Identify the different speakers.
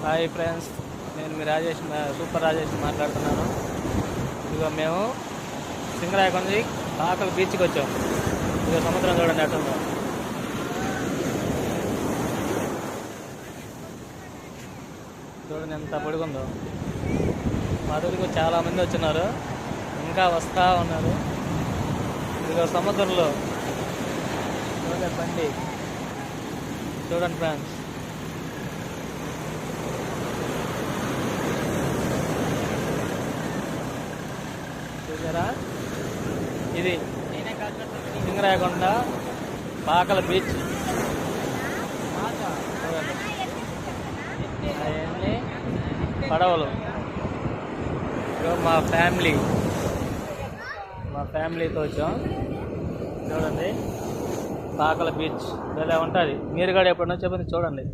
Speaker 1: Hi friends, నేను మీ Rajesh super Rajesh మాట్లాడుతున్నాను. ఇదిగో మేము సింగరాయకొండ పాకల బీచ్కి వచ్చాం. ఇదిగో సముద్రం చూడండి ఎట్టుందో. చూడండి ఎంత పొడుగుందో. మా దగ్గరికి చాలామంది వచ్చినారు, ఇంకా వస్తూ ఉన్నారు. ఇదిగో సముద్రంలో చూడండి బండి, చూడండి ఫ్రెండ్స్. చూసారా, ఇది సింగరాయకొండ పాకల బీచ్. అవన్నీ పడవలు. మా ఫ్యామిలీతో వచ్చాం. చూడండి పాకల బీచ్ ఇలా ఉంటుంది. మీరు కూడా ఎప్పుడన్నా చెప్పండి, చూడండి.